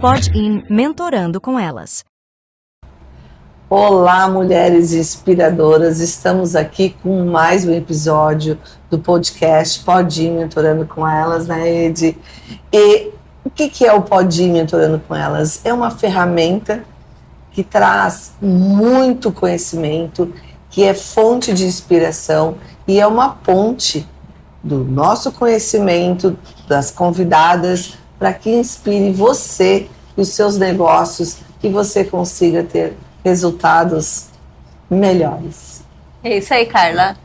Pod-in Mentorando com Elas. Olá, mulheres inspiradoras, estamos aqui com mais um episódio do podcast Pod-in Mentorando com Elas, né, Ed? E o que é o Pod-in Mentorando com Elas? É uma ferramenta que traz muito conhecimento, que é fonte de inspiração e é uma ponte do nosso conhecimento, das convidadas, para que inspire você e os seus negócios, que você consiga ter resultados melhores. É isso aí, Carla.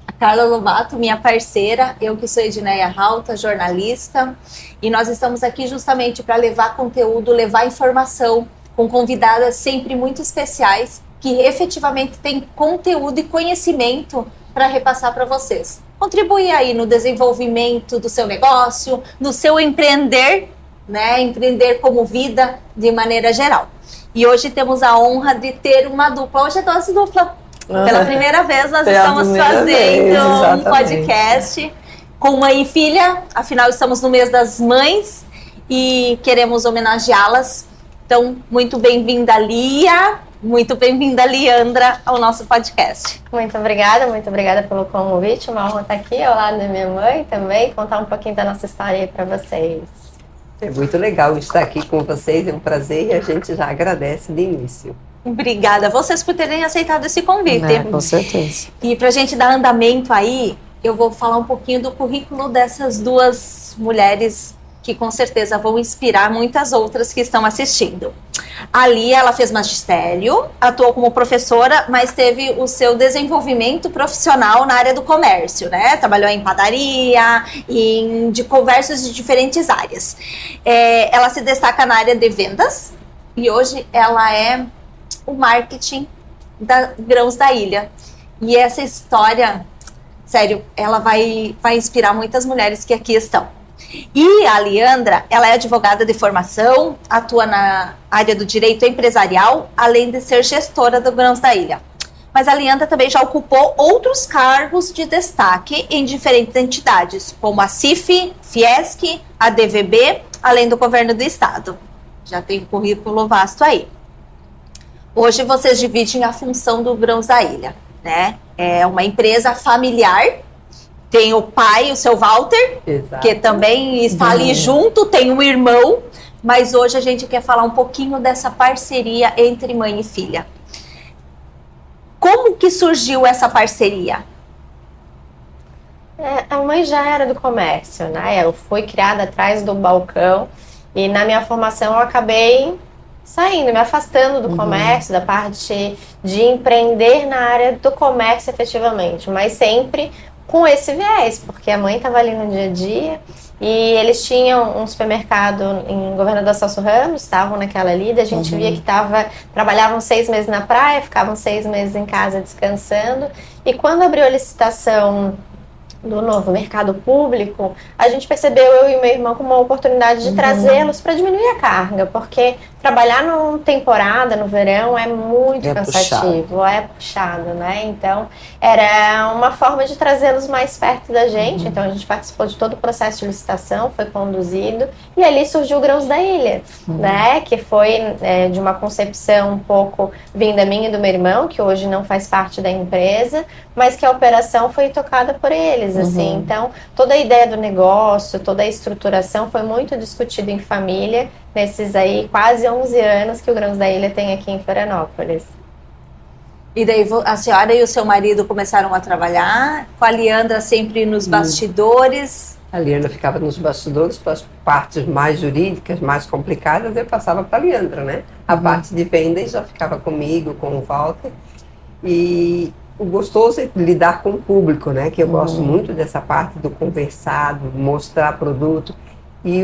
A Carla Lobato, minha parceira, eu que sou Edneia Rauta, jornalista, e nós estamos aqui justamente para levar conteúdo, levar informação com convidadas sempre muito especiais, que efetivamente têm conteúdo e conhecimento para repassar para vocês. Contribuir aí no desenvolvimento do seu negócio, no seu empreender, né? Empreender como vida de maneira geral. E hoje temos a honra de ter uma dupla. Hoje é dose dupla. Pela primeira vez nós estamos fazendo um podcast com mãe e filha. Afinal, estamos no mês das mães e queremos homenageá-las. Então, muito bem-vinda, Lia. Muito bem-vinda, Liandra, ao nosso podcast. Muito obrigada pelo convite. Uma honra estar aqui ao lado da minha mãe também, contar um pouquinho da nossa história aí para vocês. É muito legal estar aqui com vocês, é um prazer e a gente já agradece de início. Obrigada a vocês por terem aceitado esse convite. Com certeza. E para a gente dar andamento aí, eu vou falar um pouquinho do currículo dessas duas mulheres que com certeza vão inspirar muitas outras que estão assistindo. A Lia, ela fez magistério, atuou como professora, mas teve o seu desenvolvimento profissional na área do comércio, né? Trabalhou em padaria, de comércios de diferentes áreas. Ela se destaca na área de vendas e hoje ela é o marketing da Grãos da Ilha. E essa história, sério, ela vai inspirar muitas mulheres que aqui estão. E a Liandra, ela é advogada de formação, atua na área do direito empresarial, além de ser gestora do Grãos da Ilha. Mas a Liandra também já ocupou outros cargos de destaque em diferentes entidades, como a CIF, Fiesc, a DVB, além do governo do estado. Já tem um currículo vasto aí. Hoje vocês dividem a função do Grãos da Ilha, né? É uma empresa familiar. Tem o pai, o seu Walter, exato, que também está ali junto, tem um irmão, mas hoje a gente quer falar um pouquinho dessa parceria entre mãe e filha. Como que surgiu essa parceria? A mãe já era do comércio, né? Eu fui criada atrás do balcão e na minha formação eu acabei saindo, me afastando do comércio, da parte de empreender na área do comércio efetivamente, mas sempre com esse viés, porque a mãe estava ali no dia a dia e eles tinham um supermercado em Governador Celso Ramos, estavam naquela lida, a gente via que trabalhavam 6 meses na praia, ficavam 6 meses em casa descansando, e quando abriu a licitação do novo mercado público, a gente percebeu, eu e meu irmão, como uma oportunidade de trazê-los para diminuir a carga, porque trabalhar numa temporada, no verão, é muito cansativo, é puxado, né? Então, era uma forma de trazê-los mais perto da gente. Então, a gente participou de todo o processo de licitação, foi conduzido, e ali surgiu o Grãos da Ilha, né? Que foi de uma concepção um pouco vinda minha e do meu irmão, que hoje não faz parte da empresa, mas que a operação foi tocada por eles, assim. Então, toda a ideia do negócio, toda a estruturação foi muito discutida em família, nesses aí quase 11 anos que o Grãos da Ilha tem aqui em Florianópolis. E daí a senhora e o seu marido começaram a trabalhar, com a Liandra sempre nos bastidores? A Liandra ficava nos bastidores, para as partes mais jurídicas, mais complicadas, eu passava para a Liandra, né? A parte de vendas já ficava comigo, com o Walter. E o gostoso é lidar com o público, né? Que eu gosto muito dessa parte do conversado, mostrar produto. E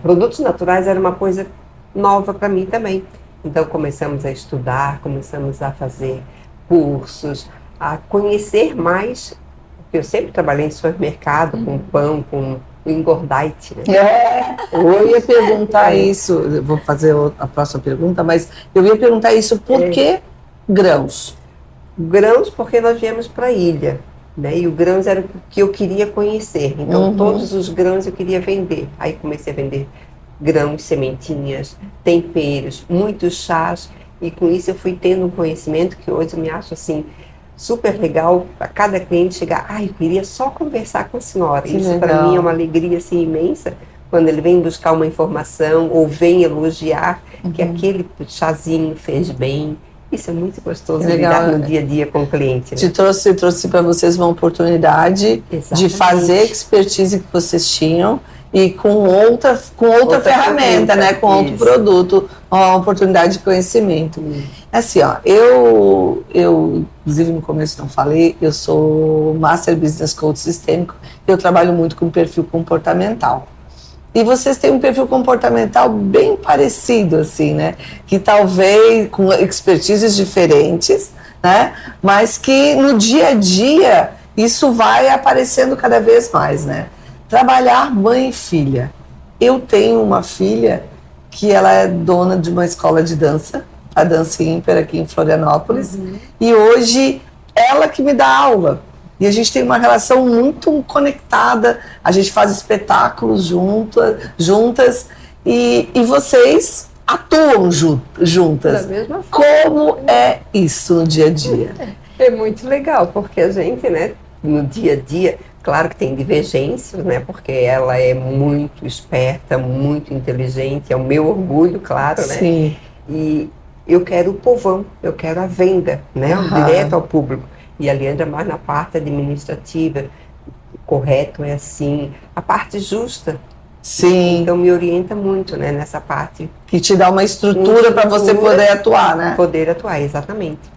produtos naturais era uma coisa nova para mim também. Então começamos a estudar, começamos a fazer cursos, a conhecer mais, porque eu sempre trabalhei em supermercado, com pão, com o engordite, né? Eu ia perguntar isso, eu vou fazer a próxima pergunta, mas eu ia perguntar isso, por que grãos? Grãos, porque nós viemos para a ilha, né? E o grãos era o que eu queria conhecer. Então, todos os grãos eu queria vender. Aí comecei a vender grãos, sementinhas, temperos, muitos chás. E com isso eu fui tendo um conhecimento que hoje eu me acho assim super legal. A cada cliente chegar, eu queria só conversar com a senhora. Que isso para legal. mim é uma alegria assim imensa. Quando ele vem buscar uma informação ou vem elogiar que aquele chazinho fez bem. Isso é muito gostoso de lidar no dia a dia com o cliente. Né? Trouxe para vocês uma oportunidade de fazer a expertise que vocês tinham e com outra ferramenta, né? Com outro produto, uma oportunidade de conhecimento. Assim, ó, eu, inclusive no começo não falei, eu sou Master Business Coach Sistêmico, eu trabalho muito com perfil comportamental. E vocês têm um perfil comportamental bem parecido, assim, né? Que talvez com expertises diferentes, né? Mas que no dia a dia isso vai aparecendo cada vez mais, né? Trabalhar mãe e filha. Eu tenho uma filha que ela é dona de uma escola de dança, a Dança Ímpera aqui em Florianópolis, e hoje ela que me dá aula. E a gente tem uma relação muito conectada, a gente faz espetáculos juntas e vocês atuam juntas. Da mesma forma. Como é isso no dia a dia? É muito legal, porque a gente, né, no dia a dia, claro que tem divergências, né, porque ela é muito esperta, muito inteligente, é o meu orgulho, claro, né? Sim. E eu quero o povão, eu quero a venda, né, direto ao público. E a Leandra mais na parte administrativa, o correto é assim, a parte justa. Sim. Então me orienta muito, né, nessa parte. Que te dá uma estrutura para você poder atuar, né? Poder atuar, exatamente.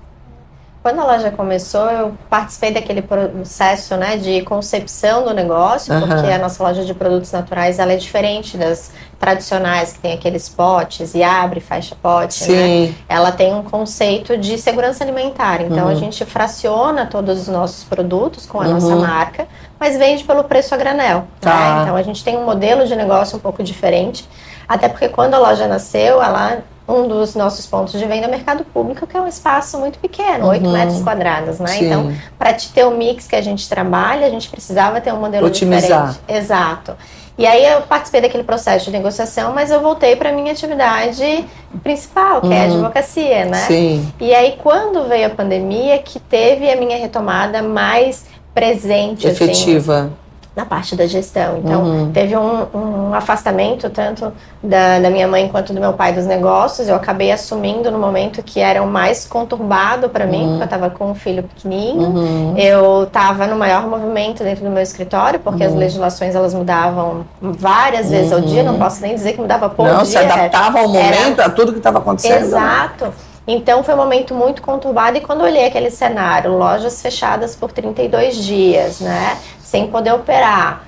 Quando a loja começou, eu participei daquele processo, né, de concepção do negócio, porque a nossa loja de produtos naturais, ela é diferente das tradicionais, que tem aqueles potes e abre, fecha pote, né? Ela tem um conceito de segurança alimentar, então a gente fraciona todos os nossos produtos com a nossa marca, mas vende pelo preço a granel, né? Então a gente tem um modelo de negócio um pouco diferente, até porque quando a loja nasceu, um dos nossos pontos de venda é o mercado público, que é um espaço muito pequeno, 8 metros quadrados, né? Sim. Então, para te ter o mix que a gente trabalha, a gente precisava ter um modelo diferente. Exato. E aí eu participei daquele processo de negociação, mas eu voltei para a minha atividade principal, que é a advocacia, né? Sim. E aí, quando veio a pandemia, que teve a minha retomada mais presente, efetiva. Assim, na parte da gestão. Então, teve um afastamento tanto da minha mãe quanto do meu pai dos negócios. Eu acabei assumindo no momento que era o mais conturbado para mim, porque eu estava com um filho pequenininho. Eu estava no maior movimento dentro do meu escritório, porque as legislações elas mudavam várias vezes ao dia. Não posso nem dizer que mudava por dia. Não, se adaptava ao momento, a tudo que estava acontecendo. Exato. Né? Então foi um momento muito conturbado e quando eu olhei aquele cenário, lojas fechadas por 32 dias, né, sem poder operar,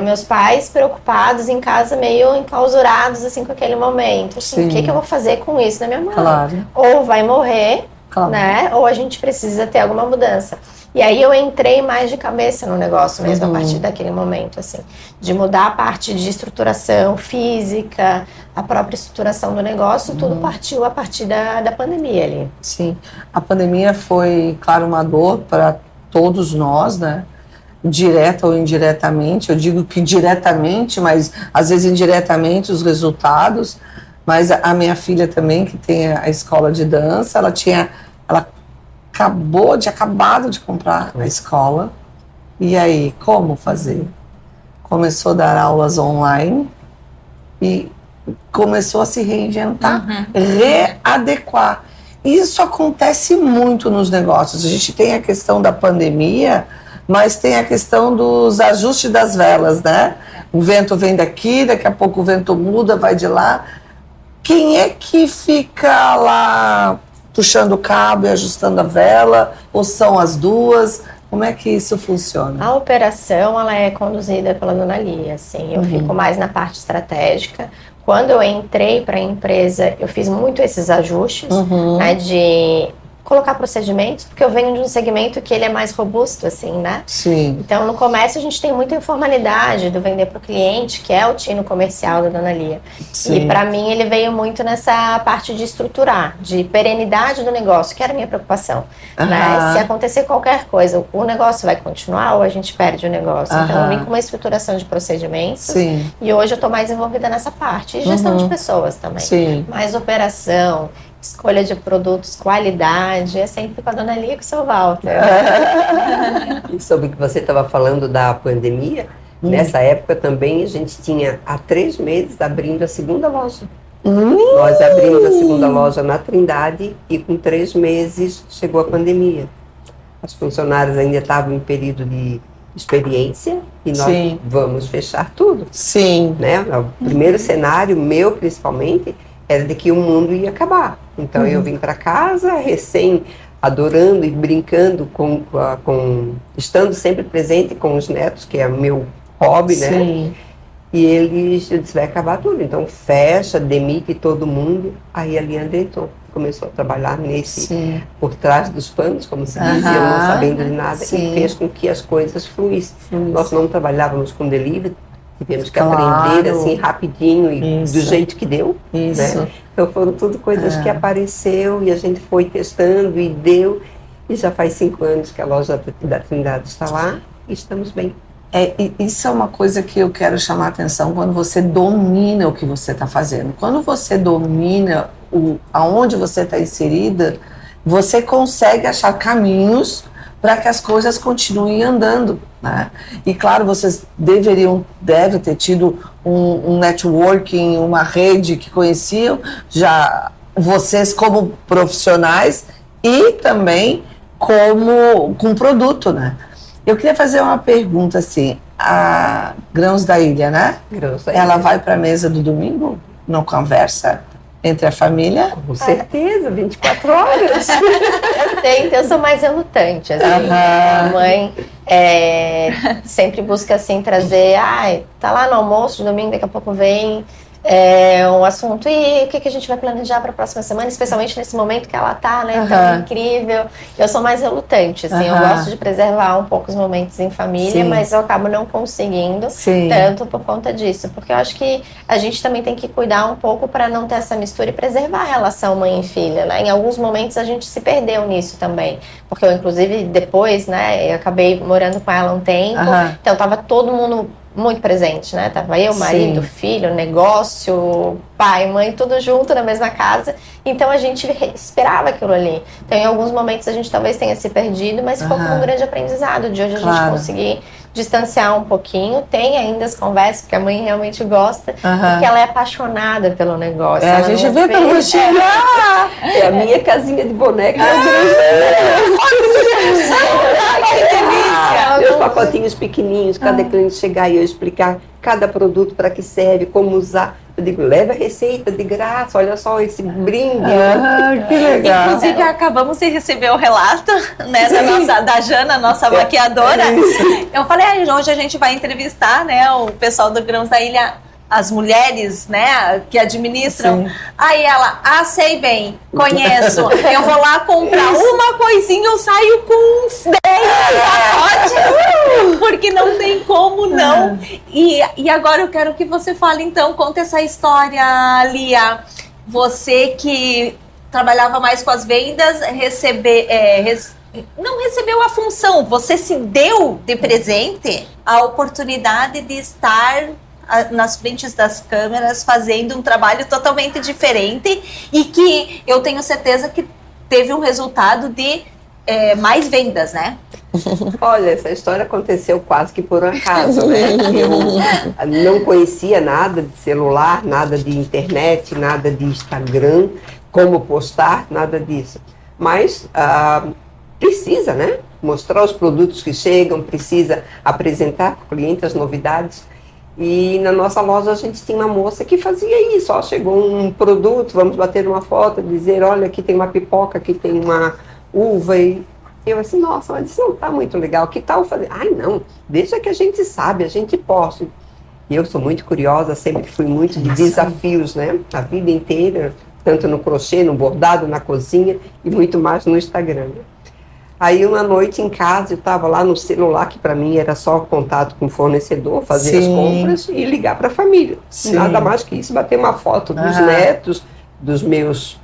meus pais preocupados em casa, meio enclausurados assim com aquele momento, assim, o que eu vou fazer com isso na minha mão? Claro. Ou vai morrer, né, ou a gente precisa ter alguma mudança. E aí eu entrei mais de cabeça no negócio mesmo a partir daquele momento, assim, de mudar a parte de estruturação física, a própria estruturação do negócio, tudo partiu a partir da pandemia ali. Sim, a pandemia foi, claro, uma dor para todos nós, né? Direta ou indiretamente, eu digo que diretamente, mas às vezes indiretamente os resultados, mas a minha filha também, que tem a escola de dança, ela acabado de comprar a escola. E aí, como fazer? Começou a dar aulas online e começou a se reinventar, readequar. Isso acontece muito nos negócios. A gente tem a questão da pandemia, mas tem a questão dos ajustes das velas, né? O vento vem daqui, daqui a pouco o vento muda, vai de lá. Quem é que fica lá puxando o cabo e ajustando a vela, ou são as duas? Como é que isso funciona? A operação, ela é conduzida pela Dona Lia, assim, eu fico mais na parte estratégica. Quando eu entrei para a empresa, eu fiz muito esses ajustes, né, de colocar procedimentos, porque eu venho de um segmento que ele é mais robusto, assim, né? Sim. Então, no comércio, a gente tem muita informalidade do vender para o cliente, que é o tino comercial da Dona Lia. Sim. E para mim, ele veio muito nessa parte de estruturar, de perenidade do negócio, que era a minha preocupação. Né? Se acontecer qualquer coisa, o negócio vai continuar ou a gente perde o negócio? Então, eu vim com uma estruturação de procedimentos. Sim. E hoje eu estou mais envolvida nessa parte. E gestão de pessoas também. Sim. Mais operação, escolha de produtos, qualidade, é sempre com a Dona Lia e com o seu Walter. E sobre o que você estava falando da pandemia, nessa época também a gente tinha há 3 meses abrindo a segunda loja. Nós abrimos a segunda loja na Trindade e com 3 meses chegou a pandemia. As funcionárias ainda estavam em período de experiência e nós vamos fechar tudo. Sim. Né? O primeiro cenário, meu principalmente, era de que o mundo ia acabar. Então eu vim para casa, adorando e brincando estando sempre presente com os netos, que é o meu hobby, né? Sim. E eu disse, vai acabar tudo. Então fecha, demite todo mundo. Aí a Leandra entrou, começou a trabalhar por trás dos panos, como se diz, eu não sabendo de nada, e fez com que as coisas fluíssem. Nós não trabalhávamos com delivery, tivemos que aprender assim rapidinho e do jeito que deu. Né? Então foram tudo coisas que apareceu e a gente foi testando e deu. E já faz 5 anos que a loja da Trindade está lá e estamos bem. Isso é uma coisa que eu quero chamar a atenção quando você domina o que você está fazendo. Quando você domina aonde você está inserida, você consegue achar caminhos para que as coisas continuem andando, né? E claro, vocês devem ter tido um networking, uma rede que conheciam já vocês como profissionais e também com produto, né? Eu queria fazer uma pergunta assim, a Grãos da Ilha, né? Grãos da Ilha. Ela vai para a mesa do domingo? Não conversa entre a família? Com certeza, 24 horas. Eu sou mais relutante, assim. A mãe sempre busca, assim, trazer, tá lá no almoço de domingo, daqui a pouco vem um assunto, e o que a gente vai planejar para a próxima semana, especialmente nesse momento que ela tá, né, tão incrível. Eu sou mais relutante, assim, eu gosto de preservar um pouco os momentos em família, mas eu acabo não conseguindo, tanto por conta disso, porque eu acho que a gente também tem que cuidar um pouco para não ter essa mistura e preservar a relação mãe e filha, né, em alguns momentos a gente se perdeu nisso também, porque eu, inclusive, depois, né, eu acabei morando com ela um tempo, então tava todo mundo muito presente, né? Tava eu, marido, filho, negócio, pai, mãe, tudo junto na mesma casa. Então a gente esperava aquilo ali. Então em alguns momentos a gente talvez tenha se perdido, mas ficou com um grande aprendizado de hoje a gente conseguir distanciar um pouquinho. Tem ainda as conversas, porque a mãe realmente gosta, porque ela é apaixonada pelo negócio. A gente vê pelo roxinho. É a minha casinha de boneca. Que delícia! Meus pacotinhos pequenininhos, cada cliente chegar e eu explicar cada produto, para que serve, como usar. Eu digo, leva a receita de graça, olha só esse brinde. Que legal. Inclusive, acabamos de receber o relato, né, da Jana, nossa maquiadora. Eu falei, hoje a gente vai entrevistar, né, o pessoal do Grãos da Ilha, as mulheres, né, que administram. Aí ela, sei bem, conheço. Eu vou lá comprar uma coisinha, eu saio com uns 10 pacotes, porque não tem como não. E agora eu quero que você fale, então, conta essa história, Lia. Você que trabalhava mais com as vendas, não recebeu a função, você se deu de presente a oportunidade de estar nas frentes das câmeras, fazendo um trabalho totalmente diferente e que eu tenho certeza que teve um resultado de mais vendas, né? Olha, essa história aconteceu quase que por um acaso, né? Eu não conhecia nada de celular, nada de internet, nada de Instagram, como postar, nada disso. Mas precisa, né? Mostrar os produtos que chegam, precisa apresentar para o cliente as novidades. E na nossa loja a gente tinha uma moça que fazia isso, chegou um produto, vamos bater uma foto, dizer, olha, aqui tem uma pipoca, aqui tem uma uva, e eu assim, nossa, mas isso não está muito legal, que tal fazer? Não, deixa que a gente sabe, a gente posta. E eu sou muito curiosa, sempre fui muito de desafios, né, a vida inteira, tanto no crochê, no bordado, na cozinha e muito mais no Instagram. Aí uma noite em casa, eu estava lá no celular, que para mim era só contato com o fornecedor, fazer as compras e ligar para a família. Sim. Nada mais que isso, bater uma foto dos netos, dos meus,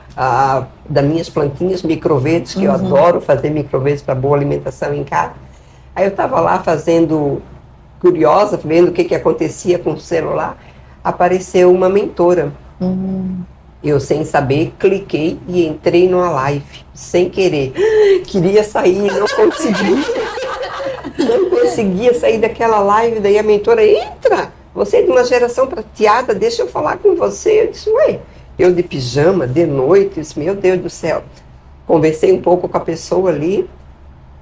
das minhas plantinhas microverdes, que eu adoro fazer microverdes para boa alimentação em casa. Aí eu estava lá fazendo, curiosa, vendo o que acontecia com o celular, apareceu uma mentora. Eu, sem saber, cliquei e entrei numa live, sem querer. Queria sair, não conseguia. Não conseguia sair daquela live. Daí a mentora, entra! Você é de uma geração prateada, deixa eu falar com você. Eu disse, ué, eu de pijama, de noite, eu disse, meu Deus do céu. Conversei um pouco com a pessoa ali.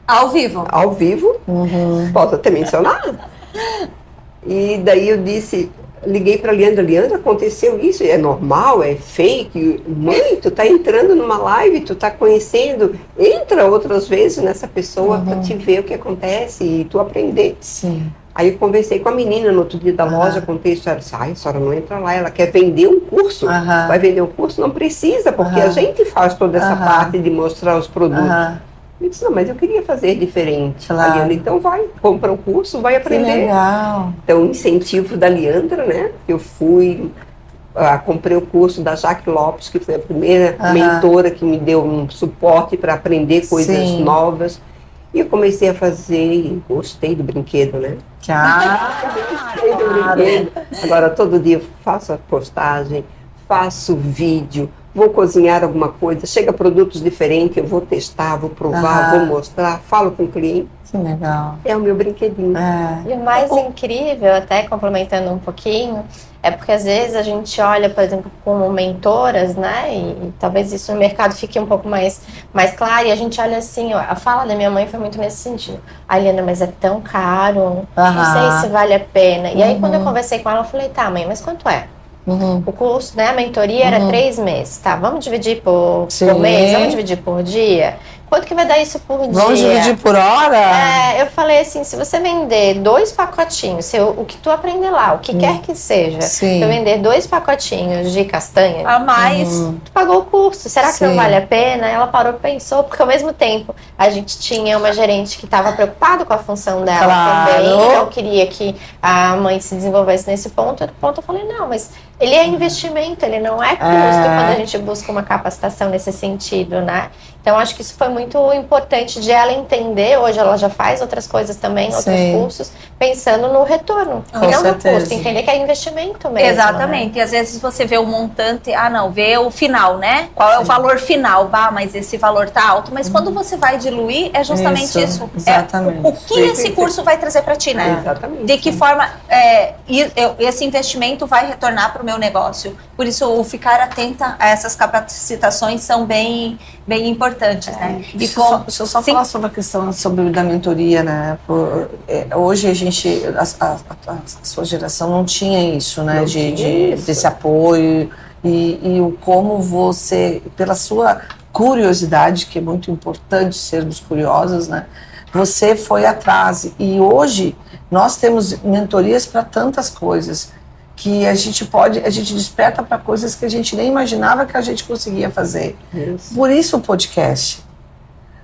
Ao vivo? Ao vivo, posso até mencionar. E daí eu disse... Liguei para Leandra, aconteceu isso, é normal, é fake? Mãe, tu tá entrando numa live, tu tá conhecendo, entra outras vezes nessa pessoa para te ver o que acontece e tu aprender. Sim. Aí eu conversei com a menina no outro dia da loja, contei a história, disse, ai, a senhora não entra lá, ela quer vender um curso. Vai vender um curso? Não precisa, porque a gente faz toda essa parte de mostrar os produtos. Eu disse, não, mas eu queria fazer diferente. Claro. A Leandra, então vai, compra o curso, vai aprender. Que legal. Então, incentivo da Leandra, né? Eu fui, comprei o curso da Jaque Lopes, que foi a primeira mentora que me deu um suporte para aprender coisas novas. E eu comecei a fazer e gostei do brinquedo, né? Gostei do brinquedo. Agora, todo dia eu faço a postagem, faço vídeo, vou cozinhar alguma coisa, chega produtos diferentes, eu vou testar, vou provar, vou mostrar, falo com o cliente. Que legal. É o meu brinquedinho. E o mais incrível, até complementando um pouquinho, é porque às vezes a gente olha, por exemplo, como mentoras, né? E talvez isso no mercado fique um pouco mais claro, e a gente olha assim, ó, a fala da minha mãe foi muito nesse sentido. Eliana, mas é tão caro, não sei se vale a pena. E aí quando eu conversei com ela, eu falei, tá, mãe, mas quanto é? O curso, né, a mentoria era 3 meses, tá, vamos dividir por mês, vamos dividir por dia? Quanto que vai dar isso por dia? Vamos dividir por hora? Eu falei assim, se você vender 2 pacotinhos, o que tu aprender lá, o que quer que seja, se eu vender 2 pacotinhos de castanha, a mais, tu pagou o curso, será que não vale a pena? Ela parou e pensou, porque ao mesmo tempo a gente tinha uma gerente que estava preocupada com a função dela também, então queria que a mãe se desenvolvesse nesse ponto. Eu falei, não, mas ele é investimento, ele não é custo quando a gente busca uma capacitação nesse sentido, né? Então, acho que isso foi muito importante de ela entender. Hoje ela já faz outras coisas também, outros cursos, pensando no retorno. Com e não certeza. no custo, entender que é investimento mesmo. Exatamente. Né? E às vezes você vê o montante, vê o final, né? Qual é o valor final? Mas esse valor tá alto. Mas quando você vai diluir, é justamente isso. Exatamente. O que esse curso vai trazer para ti, né? Exatamente. De que forma esse investimento vai retornar para o meu negócio. Por isso, o ficar atenta a essas capacitações são bem importantes, né? Deixa eu só falar sobre a questão da mentoria, né? Hoje a sua geração não tinha isso, né? Desse apoio e o como você, pela sua curiosidade, que é muito importante sermos curiosos, né? Você foi atrás e hoje nós temos mentorias para tantas coisas que a gente desperta para coisas que a gente nem imaginava que a gente conseguia fazer. Isso. Por isso o podcast.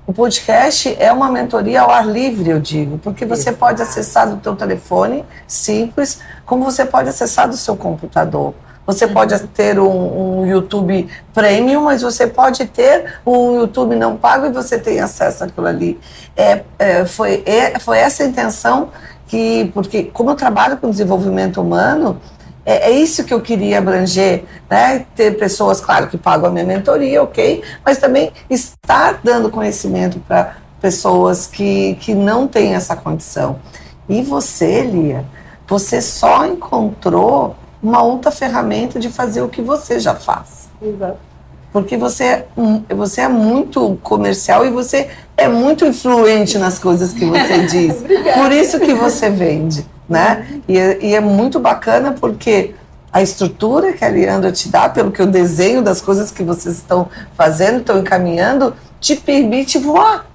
O podcast é uma mentoria ao ar livre, eu digo, porque você pode acessar do teu telefone, simples, como você pode acessar do seu computador. Você pode ter um YouTube Premium, mas você pode ter um YouTube não pago e você tem acesso àquilo ali. Foi essa a intenção porque como eu trabalho com desenvolvimento humano, é isso que eu queria abranger, né? Ter pessoas, claro, que pagam a minha mentoria, ok, mas também estar dando conhecimento para pessoas que não têm essa condição. E você, Lia, você só encontrou uma outra ferramenta de fazer o que você já faz. Exato. Porque você é muito comercial e você é muito influente nas coisas que você diz. Por isso que você vende, né? E é muito bacana porque a estrutura que a Leandra te dá, pelo que eu desenho das coisas que vocês estão fazendo, estão encaminhando, te permite voar.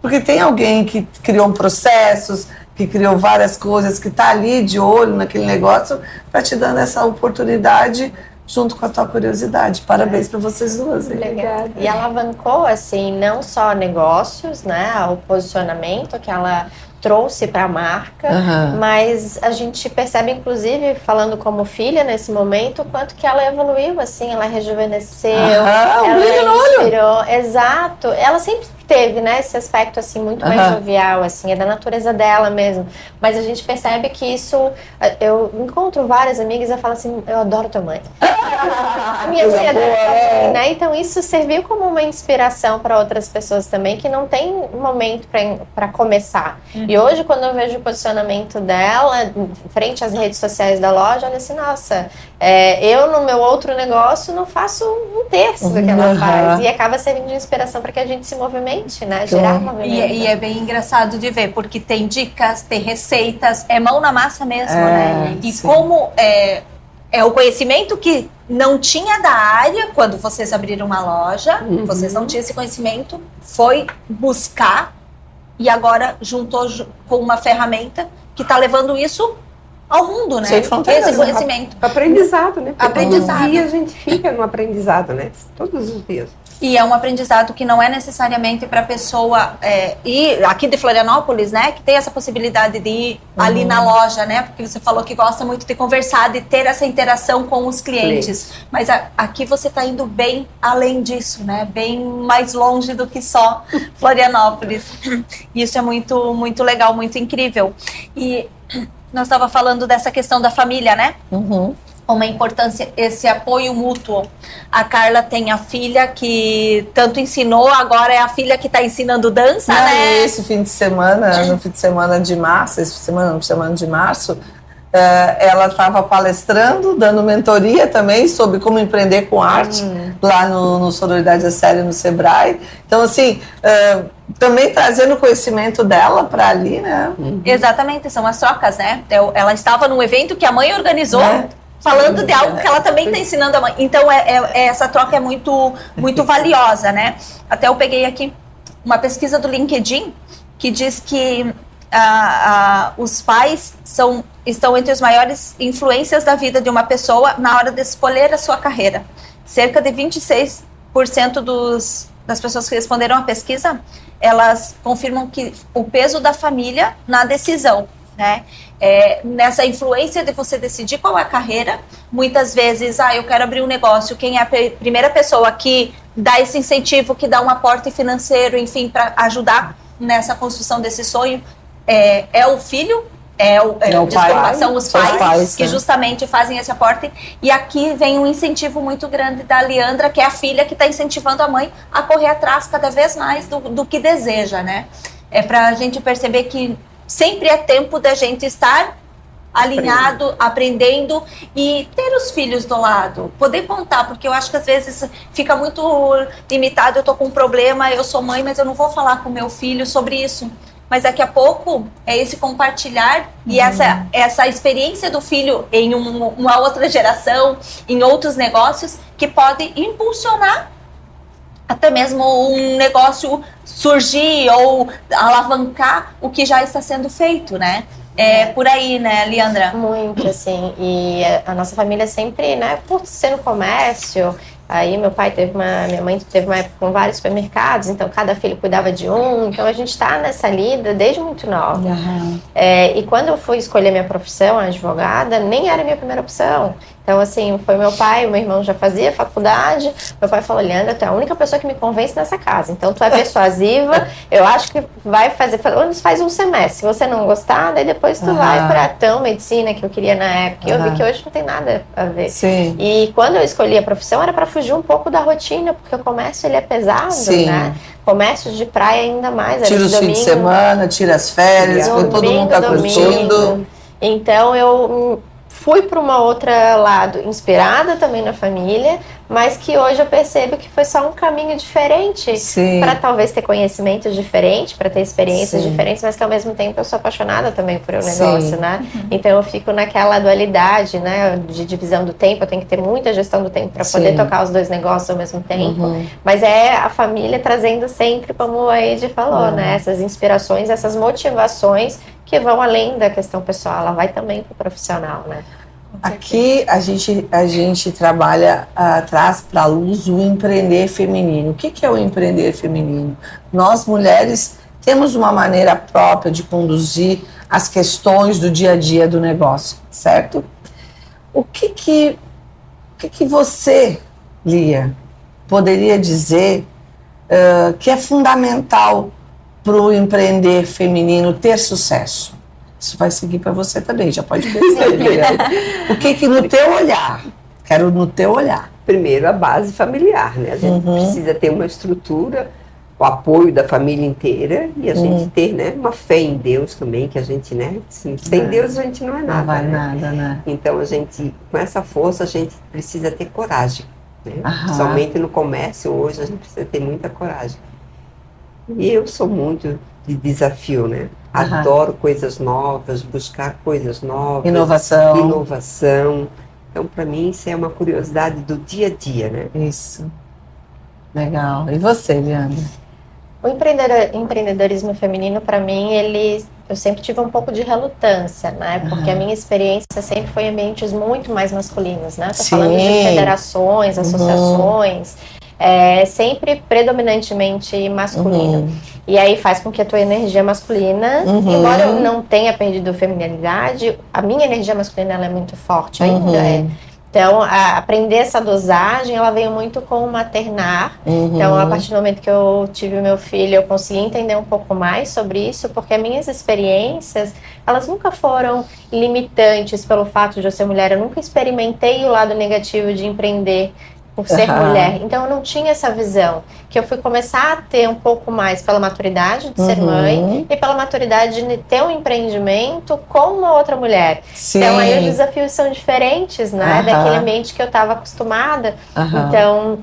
Porque tem alguém que criou processos, que criou várias coisas, que está ali de olho naquele negócio, para te dando essa oportunidade junto com a tua curiosidade. Parabéns para vocês duas. Hein? Legal. E alavancou, assim, não só negócios, né, o posicionamento que ela trouxe para a marca, mas a gente percebe, inclusive, falando como filha nesse momento, o quanto que ela evoluiu, assim, ela rejuvenesceu, ela inspirou, exato, ela sempre teve, né, esse aspecto, assim, muito mais jovial, assim, é da natureza dela mesmo, mas a gente percebe que isso, eu encontro várias amigas e eu falo assim, eu adoro tua mãe. A minha mãe adora tua mãe, né, então isso serviu como uma inspiração para outras pessoas também, que não tem momento para começar. E hoje, quando eu vejo o posicionamento dela, frente às redes sociais da loja, olha assim, nossa, eu no meu outro negócio não faço um terço do que ela faz, e acaba servindo de inspiração para que a gente se movimente, né? Gerar movimento. E é bem engraçado de ver, porque tem dicas, tem receitas, é mão na massa mesmo, né? E sim. como é o conhecimento que não tinha da área quando vocês abriram uma loja, vocês não tinham esse conhecimento, foi buscar e agora juntou com uma ferramenta que está levando isso ao mundo, né? Sem fronteiras, esse conhecimento. Aprendizado, né? Porque Aprendizado. todo dia a gente fica no aprendizado, né? Todos os dias. E é um aprendizado que não é necessariamente para a pessoa ir aqui de Florianópolis, né? Que tem essa possibilidade de ir ali na loja, né? Porque você falou que gosta muito de conversar, de ter essa interação com os clientes. Mas aqui você está indo bem além disso, né? Bem mais longe do que só Florianópolis. E isso é muito, muito legal, muito incrível. E nós estávamos falando dessa questão da família, né? Uma importância, esse apoio mútuo. A Carla tem a filha que tanto ensinou, agora é a filha que está ensinando dança, né? Esse fim de semana, no fim de semana de março, ela estava palestrando, dando mentoria também sobre como empreender com arte, lá no Sororidade a Sério, no Sebrae. Então, assim, também trazendo o conhecimento dela para ali, né? Exatamente, são as trocas, né? Ela estava num evento que a mãe organizou, falando de algo que ela também está ensinando a mãe. Então, essa troca é muito, muito valiosa, né? Até eu peguei aqui uma pesquisa do LinkedIn que diz que os pais estão entre as maiores influências da vida de uma pessoa na hora de escolher a sua carreira. Cerca de 26% das pessoas que responderam à pesquisa, elas confirmam que o peso da família na decisão, né? Nessa influência de você decidir qual é a carreira, muitas vezes, eu quero abrir um negócio, quem é a primeira pessoa que dá esse incentivo, que dá um aporte financeiro, enfim, para ajudar nessa construção desse sonho, é o filho, o pai, são os pais, que justamente fazem esse aporte. E aqui vem um incentivo muito grande da Leandra, que é a filha que está incentivando a mãe a correr atrás cada vez mais do que deseja, né? É para a gente perceber que sempre é tempo da gente estar alinhado, aprendendo e ter os filhos do lado, poder contar, porque eu acho que às vezes fica muito limitado, eu tô com um problema, eu sou mãe, mas eu não vou falar com meu filho sobre isso. Mas daqui a pouco é esse compartilhar e essa experiência do filho em uma outra geração, em outros negócios, que pode impulsionar até mesmo um negócio surgir ou alavancar o que já está sendo feito, né? Por aí, né, Leandra? Muito, assim, e a nossa família sempre, né, por ser no comércio, aí minha mãe teve uma época com vários supermercados, então cada filho cuidava de um, então a gente está nessa lida desde muito nova. E quando eu fui escolher minha profissão, advogada, nem era a minha primeira opção. Então, assim, foi meu pai, meu irmão já fazia faculdade, meu pai falou, Leandra, tu é a única pessoa que me convence nessa casa, então tu é persuasiva, eu acho que vai fazer, faz um semestre, se você não gostar, daí depois tu vai pra medicina, que eu queria na época, e eu vi que hoje não tem nada a ver. Sim. E quando eu escolhi a profissão, era para fugir um pouco da rotina, porque o comércio, ele é pesado, né? Comércio de praia ainda mais. Tira os fins de semana, tira as férias, todo mundo tá curtindo. Então, eu fui para uma outra lado, inspirada também na família, mas que hoje eu percebo que foi só um caminho diferente para talvez ter conhecimentos diferentes, para ter experiências diferentes, mas que ao mesmo tempo eu sou apaixonada também por um negócio, né? Então eu fico naquela dualidade, né, de divisão do tempo, eu tenho que ter muita gestão do tempo para poder tocar os dois negócios ao mesmo tempo, mas é a família trazendo sempre, como a Edi falou, né, essas inspirações, essas motivações que vão além da questão pessoal, ela vai também pro profissional, né? Aqui a gente trabalha, traz para a luz o empreender feminino. O que é o empreender feminino? Nós, mulheres, temos uma maneira própria de conduzir as questões do dia a dia do negócio, certo? O que você, Lia, poderia dizer que é fundamental para o empreender feminino ter sucesso? Isso vai seguir para você também, já pode perceber, Lia. O que no teu olhar, quero no teu olhar. Primeiro, a base familiar, né? A gente precisa ter uma estrutura, o apoio da família inteira e a gente ter, né, uma fé em Deus também, que a gente, né, sem Deus a gente não é nada. Não vai né? nada, né? Então a gente, com essa força, a gente precisa ter coragem, né? Principalmente no comércio hoje, a gente precisa ter muita coragem. E eu sou muito de desafio, né? Adoro coisas novas, buscar coisas novas. Inovação. Então, para mim, isso é uma curiosidade do dia a dia, né? Isso. Legal. E você, Leandra? O empreendedorismo feminino, para mim, eu sempre tive um pouco de relutância, né? Porque a minha experiência sempre foi em ambientes muito mais masculinos, né? Estou falando de federações, associações, sempre predominantemente masculino. E aí faz com que a tua energia masculina, embora eu não tenha perdido feminilidade, a minha energia masculina ela é muito forte, ainda é. Então, aprender essa dosagem, ela veio muito com o maternar. Então, a partir do momento que eu tive o meu filho, eu consegui entender um pouco mais sobre isso, porque as minhas experiências, elas nunca foram limitantes pelo fato de eu ser mulher. Eu nunca experimentei o lado negativo de empreender por ser mulher. Então, eu não tinha essa visão, que eu fui começar a ter um pouco mais pela maturidade de ser mãe e pela maturidade de ter um empreendimento com uma outra mulher. Sim. Então, aí os desafios são diferentes, né? Daquele ambiente que eu estava acostumada. Então,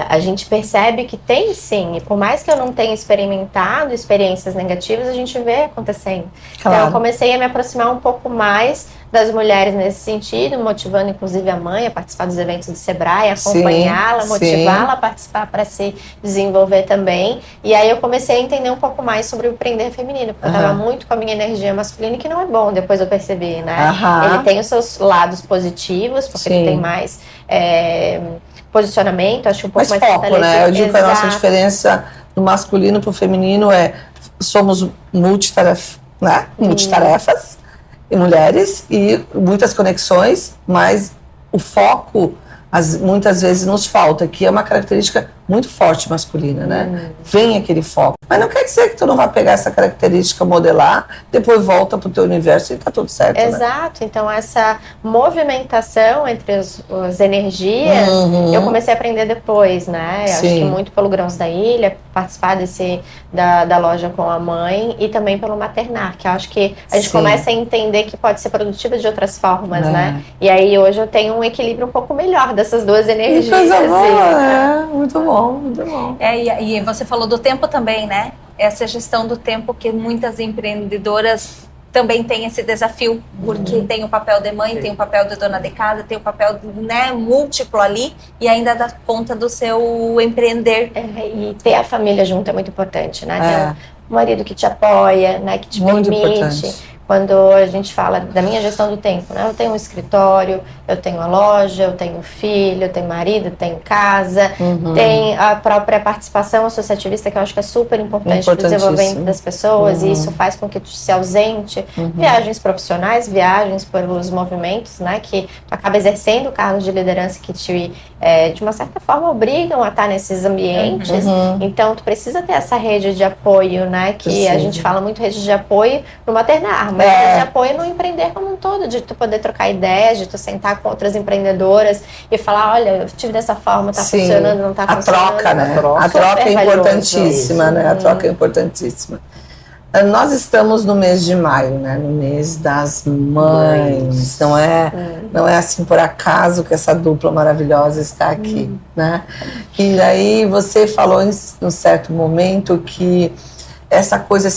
a gente percebe que tem sim, e por mais que eu não tenha experimentado experiências negativas, a gente vê acontecendo. Então, eu comecei a me aproximar um pouco mais das mulheres nesse sentido, motivando inclusive a mãe a participar dos eventos do Sebrae, acompanhá-la, motivá-la a participar para se desenvolver também. E aí eu comecei a entender um pouco mais sobre o empreender feminino, porque eu estava muito com a minha energia masculina, que não é bom, depois eu percebi, né? Ele tem os seus lados positivos, porque ele tem mais posicionamento, acho um pouco mais foco, né? Eu digo que a nossa diferença do masculino para o feminino somos multitarefas e mulheres e muitas conexões, mas o foco muitas vezes nos falta, que é uma característica muito forte masculina, né? Vem aquele foco. Mas não quer dizer que tu não vai pegar essa característica, modelar, depois volta pro teu universo e tá tudo certo, Exato. Né? Então, essa movimentação entre as energias, eu comecei a aprender depois, né? Acho que muito pelo Grãos da Ilha, participar da loja com a mãe e também pelo maternar, que eu acho que a gente começa a entender que pode ser produtiva de outras formas, né? E aí, hoje eu tenho um equilíbrio um pouco melhor dessas duas energias. Que coisa boa, muito bom. Muito bom. E você falou do tempo também, né? Essa gestão do tempo que muitas empreendedoras também têm esse desafio, porque tem o papel de mãe, tem o papel de dona de casa, tem o papel, né, múltiplo ali, e ainda dá conta do seu empreender. E ter a família junto é muito importante, né? Ter um marido que te apoia, né, que te muito permite. Importante. Quando a gente fala da minha gestão do tempo, né? Eu tenho um escritório, eu tenho a loja, eu tenho filho, eu tenho marido, eu tenho casa, tem a própria participação associativista, que eu acho que é super importante para o desenvolvimento das pessoas, e isso faz com que tu se ausente. Viagens profissionais, viagens pelos movimentos, né? Que tu acaba exercendo cargos de liderança que te, de uma certa forma, obrigam a estar nesses ambientes. Então, tu precisa ter essa rede de apoio, né? Que a gente fala muito rede de apoio no maternar, mas rede de apoio no empreender como um todo, de tu poder trocar ideias, de tu sentar com outras empreendedoras e falar, olha, eu tive dessa forma, tá funcionando, não tá funcionando. A troca, né? A troca é importantíssima, né? A troca é importantíssima. Nós estamos no mês de maio, né? No mês das mães. Não é assim por acaso que essa dupla maravilhosa está aqui, né? E daí você falou em um certo momento que essa coisa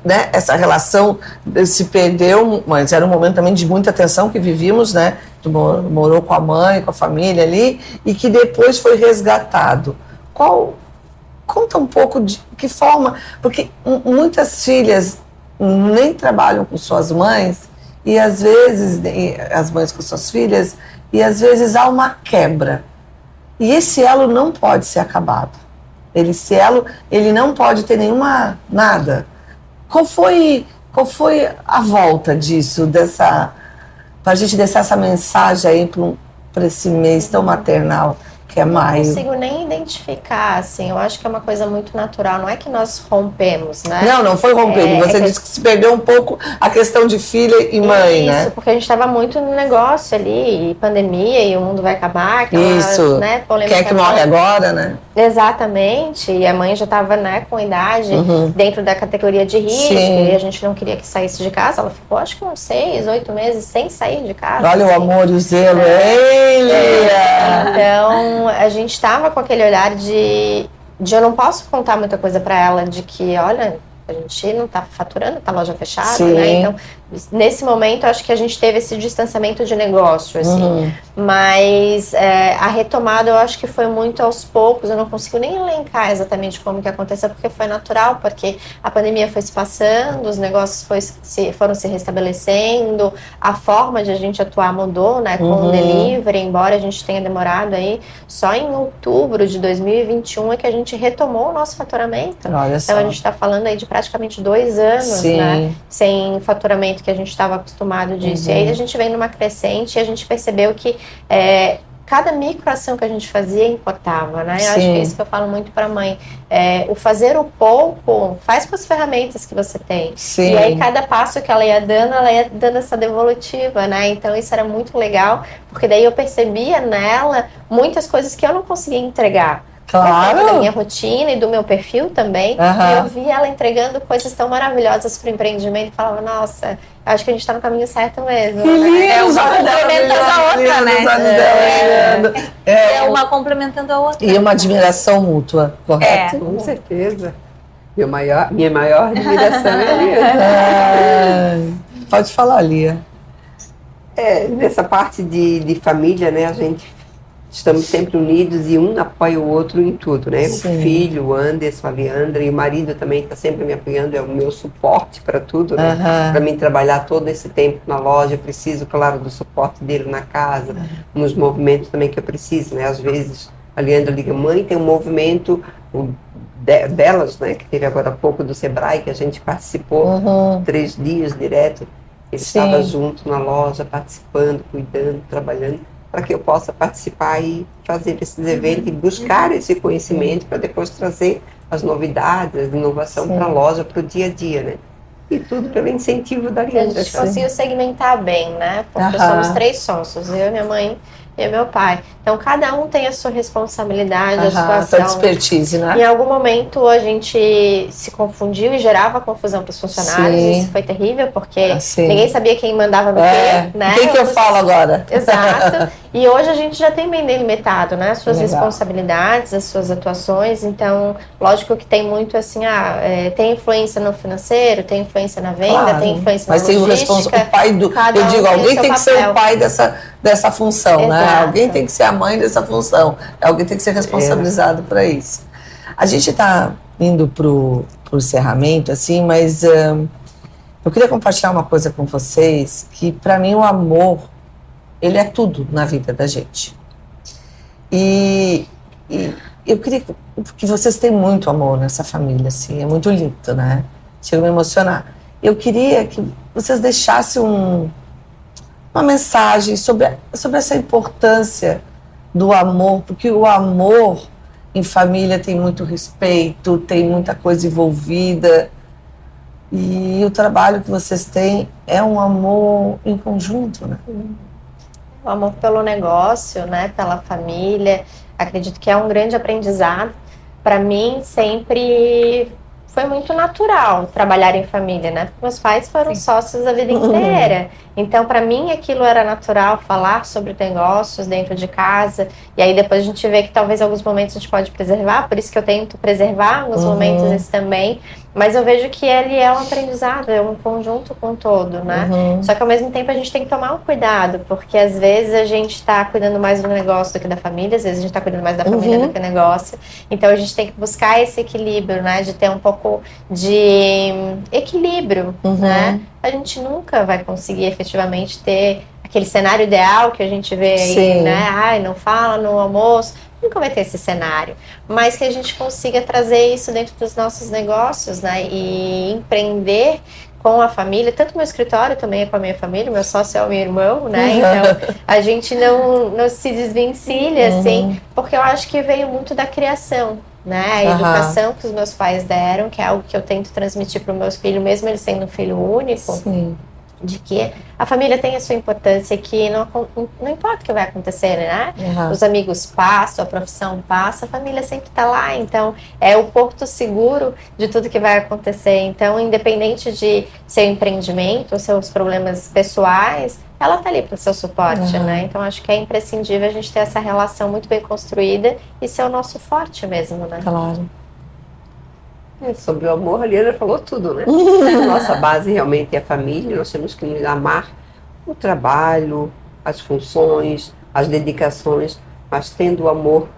né, essa relação se perdeu, mas era um momento também de muita tensão que vivíamos, né? Tu morou com a mãe, com a família ali, e que depois foi resgatado. Conta um pouco de que forma, porque muitas filhas nem trabalham com suas mães e às vezes, as mães com suas filhas, e às vezes há uma quebra. E esse elo não pode ser acabado. Esse elo, ele não pode ter nada. Qual foi a volta disso, para a gente deixar essa mensagem aí para esse mês tão maternal que é maio? Não consigo nem identificar, assim, eu acho que é uma coisa muito natural, não é que nós rompemos, né? Não foi rompendo, você disse que se perdeu um pouco a questão de filha e mãe, né? Isso, porque a gente estava muito no negócio ali, e pandemia, e o mundo vai acabar, isso, né, polêmica. Quem é que morre agora, né? Exatamente, e a mãe já estava, né, com idade dentro da categoria de risco, e a gente não queria que saísse de casa, ela ficou acho que uns 6, 8 meses sem sair de casa. Olha assim. O amor e o zelo, hein, Lia? Então, a gente estava com aquele olhar de eu não posso contar muita coisa para ela, de que, olha, a gente não está faturando, está a loja fechada, né? Então, nesse momento, acho que a gente teve esse distanciamento de negócio, assim. Mas a retomada, eu acho que foi muito aos poucos. Eu não consigo nem elencar exatamente como que aconteceu, porque foi natural, porque a pandemia foi se passando, os negócios foram se restabelecendo, a forma de a gente atuar mudou, né? Com o delivery, embora a gente tenha demorado aí, só em outubro de 2021 é que a gente retomou o nosso faturamento. Olha só. Então, a gente está falando aí de praticamente 2 anos, né? Sem faturamento que a gente estava acostumado disso. E aí a gente vem numa crescente e a gente percebeu que cada microação que a gente fazia importava, né? Eu acho que é isso que eu falo muito para a mãe. O fazer o pouco, faz com as ferramentas que você tem. Sim. E aí cada passo que ela ia dando essa devolutiva, né? Então isso era muito legal, porque daí eu percebia nela muitas coisas que eu não conseguia entregar. Claro. Da minha rotina e do meu perfil também. E eu vi ela entregando coisas tão maravilhosas para o empreendimento e falava, nossa, acho que a gente está no caminho certo mesmo. Que lindo, uma complementando a outra, né? É uma complementando a outra. E uma admiração mútua, correto? Com certeza. Minha maior admiração é a Lia. Pode falar, Lia. Nessa parte de família, né, a gente estamos sempre unidos e um apoia o outro em tudo, né? Sim. O filho, o Anderson, a Leandra, e o marido também está sempre me apoiando, é o meu suporte para tudo, né? Para mim trabalhar todo esse tempo na loja, eu preciso, claro, do suporte dele na casa, nos movimentos também que eu preciso, né? Às vezes a Leandra liga, mãe, tem um movimento delas, né? Que teve agora há pouco do Sebrae, que a gente participou 3 dias direto. Ele estava junto na loja, participando, cuidando, trabalhando, para que eu possa participar e fazer esses eventos e buscar esse conhecimento para depois trazer as novidades, a inovação para a loja, para o dia a dia, né? E tudo pelo incentivo da A Leandra. gente conseguiu segmentar bem, né? Porque somos 3 sócios, eu, minha mãe e meu pai. Então, cada um tem a sua responsabilidade, a sua ação. Expertise, né? Em algum momento, a gente se confundiu e gerava confusão para os funcionários. Isso foi terrível, porque ninguém sabia quem mandava no quê, né? Quem que eu falo agora? Exato. E hoje a gente já tem bem delimitado, né? As suas responsabilidades, as suas atuações. Então, lógico que tem muito assim, tem influência no financeiro, tem influência na venda, tem influência na logística. Mas tem o pai do... Eu digo, alguém tem que ser o pai dessa função, né? Alguém tem que ser a mãe dessa função. Alguém tem que ser responsabilizado para isso. A gente está indo pro encerramento, assim, mas eu queria compartilhar uma coisa com vocês, que para mim o amor, ele é tudo na vida da gente. E eu queria que vocês têm muito amor nessa família, assim, é muito lindo, né? Chega a me emocionar. Eu queria que vocês deixassem uma mensagem sobre essa importância do amor, porque o amor em família tem muito respeito, tem muita coisa envolvida, e o trabalho que vocês têm é um amor em conjunto, né? O amor pelo negócio, né, pela família, acredito que é um grande aprendizado. Para mim, sempre foi muito natural trabalhar em família, né? Porque meus pais foram sócios a vida inteira. Então, para mim, aquilo era natural, falar sobre negócios dentro de casa. E aí, depois a gente vê que talvez em alguns momentos a gente pode preservar, por isso que eu tento preservar alguns momentos esse também. Mas eu vejo que ele é um aprendizado, é um conjunto com todo, né? Só que ao mesmo tempo a gente tem que tomar um cuidado, porque às vezes a gente está cuidando mais do negócio do que da família, às vezes a gente está cuidando mais da família do que do negócio. Então a gente tem que buscar esse equilíbrio, né? De ter um pouco de equilíbrio, né? A gente nunca vai conseguir efetivamente ter aquele cenário ideal que a gente vê aí, né? Ai, não fala no almoço. Nunca vai ter esse cenário, mas que a gente consiga trazer isso dentro dos nossos negócios, né, e empreender com a família, tanto meu escritório também é com a minha família, meu sócio é o meu irmão, né, então a gente não se desvencilha, assim, porque eu acho que veio muito da criação, né, a educação que os meus pais deram, que é algo que eu tento transmitir para os meus filhos, mesmo ele sendo um filho único, de que a família tem a sua importância, que não importa o que vai acontecer, né? Os amigos passam, a profissão passa, a família sempre está lá, então é o porto seguro de tudo que vai acontecer. Então, independente de seu empreendimento, seus problemas pessoais, ela está ali para o seu suporte, né? Então, acho que é imprescindível a gente ter essa relação muito bem construída e ser o nosso forte mesmo, né? Claro. Sobre o amor, a Liana falou tudo, né? Nossa base realmente é a família, nós temos que nos amar o trabalho, as funções, as dedicações, mas tendo o amor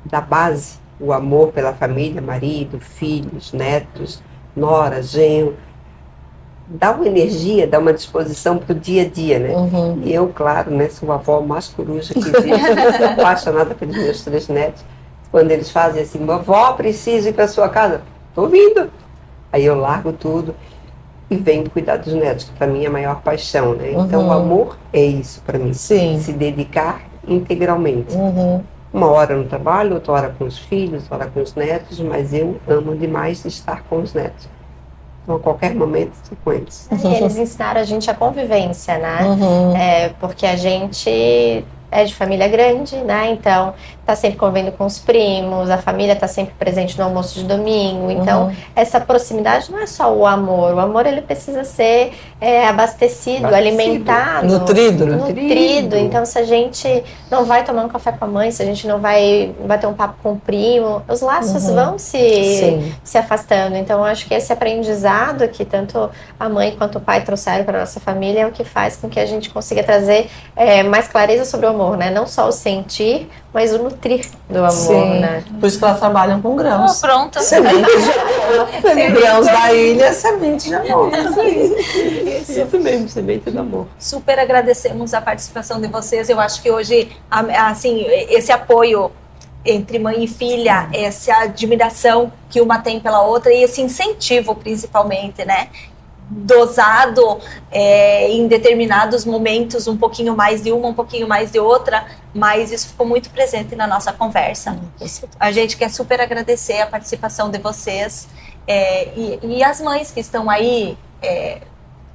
da base, o amor pela família, marido, filhos, netos, nora, genro, dá uma energia, dá uma disposição para o dia a dia, né? E eu, claro, né, sou a avó mais coruja que existe, sou apaixonada pelos meus 3 netos, quando eles fazem assim, vovó, preciso ir para sua casa. Tô vindo. Aí eu largo tudo e venho cuidar dos netos, que para mim é a maior paixão, né? Então o amor é isso para mim. Se dedicar integralmente. Uma hora no trabalho, outra hora com os filhos, outra hora com os netos, mas eu amo demais estar com os netos. Então a qualquer momento estou com eles. E eles ensinaram a gente a convivência, né? Porque a gente é de família grande, né? Então, tá sempre convivendo com os primos, a família tá sempre presente no almoço de domingo. Então, essa proximidade não é só o amor ele precisa ser abastecido, alimentado. Nutrido. Então, se a gente não vai tomar um café com a mãe, se a gente não vai bater um papo com o primo, os laços vão se afastando. Então, eu acho que esse aprendizado que tanto a mãe quanto o pai trouxeram para nossa família é o que faz com que a gente consiga trazer mais clareza sobre o amor, né? Não só o sentir, mas o nutrir do amor, né? Por isso que elas trabalham com grãos. Pronto. Semente de amor. Grãos da ilha, semente de amor. Isso mesmo, semente do amor. Super agradecemos a participação de vocês. Eu acho que hoje, assim, esse apoio entre mãe e filha, essa admiração que uma tem pela outra e esse incentivo, principalmente, né? Dosado em determinados momentos, um pouquinho mais de uma, um pouquinho mais de outra, mas isso ficou muito presente na nossa conversa. A gente quer super agradecer a participação de vocês e as mães que estão aí,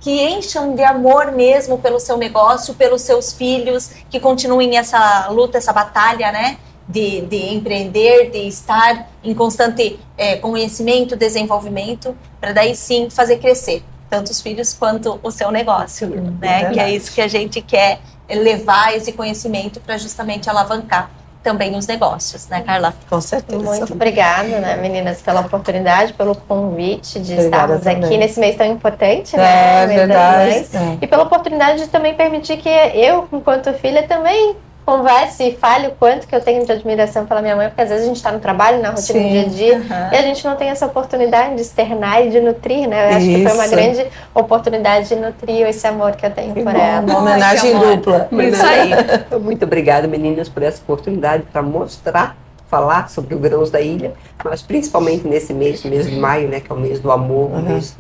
que encham de amor mesmo pelo seu negócio, pelos seus filhos, que continuem essa luta, essa batalha, né? De empreender, de estar em constante conhecimento, desenvolvimento, para daí sim fazer crescer tanto os filhos quanto o seu negócio, né? Que é isso que a gente quer levar esse conhecimento para justamente alavancar também os negócios, né, Carla? Com certeza. Muito obrigada, né, meninas, pela oportunidade, pelo convite de estarmos aqui nesse mês tão importante, né? É verdade. E pela oportunidade de também permitir que eu, enquanto filha, também converse e fale o quanto que eu tenho de admiração pela minha mãe, porque às vezes a gente está no trabalho, na rotina do dia a dia, e a gente não tem essa oportunidade de externar e de nutrir, né? Eu acho que foi uma grande oportunidade de nutrir esse amor que eu tenho por ela. Uma homenagem dupla. Isso aí. Muito obrigada, meninas, por essa oportunidade para mostrar, falar sobre o Grãos da Ilha, mas principalmente nesse mês de maio, né, que é o mês do amor, o mês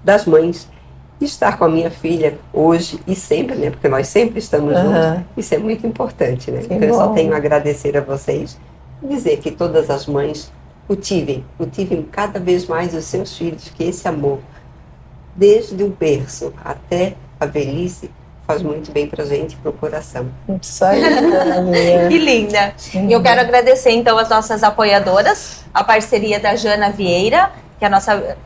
das mães. Estar com a minha filha hoje e sempre, né? Porque nós sempre estamos juntos. Isso é muito importante, né? Então eu só tenho a agradecer a vocês e dizer que todas as mães cultivem cada vez mais os seus filhos, que esse amor, desde o berço até a velhice, faz muito bem pra gente, pro coração. Isso aí. Que linda! E eu quero agradecer então as nossas apoiadoras, a parceria da Jana Vieira, que é a nossa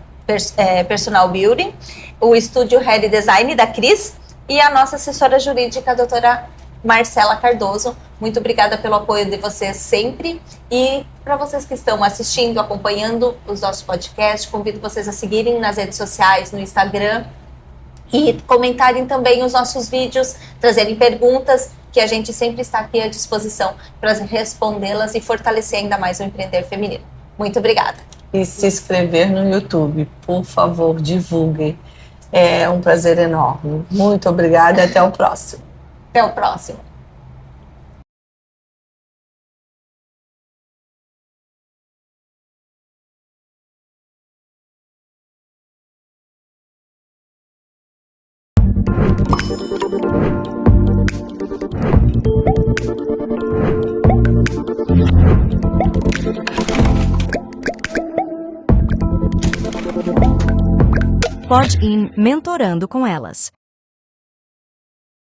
Personal Beauty, o estúdio Hair Design da Cris e a nossa assessora jurídica, a doutora Marcela Cardoso. Muito obrigada pelo apoio de vocês sempre. E para vocês que estão assistindo, acompanhando os nossos podcasts, convido vocês a seguirem nas redes sociais, no Instagram, e comentarem também os nossos vídeos, trazerem perguntas, que a gente sempre está aqui à disposição para respondê-las e fortalecer ainda mais o empreender feminino. Muito obrigada. E se inscrever no YouTube, por favor, divulguem. É um prazer enorme. Muito obrigada e até o próximo. Até o próximo. Pod In Mentorando com Elas.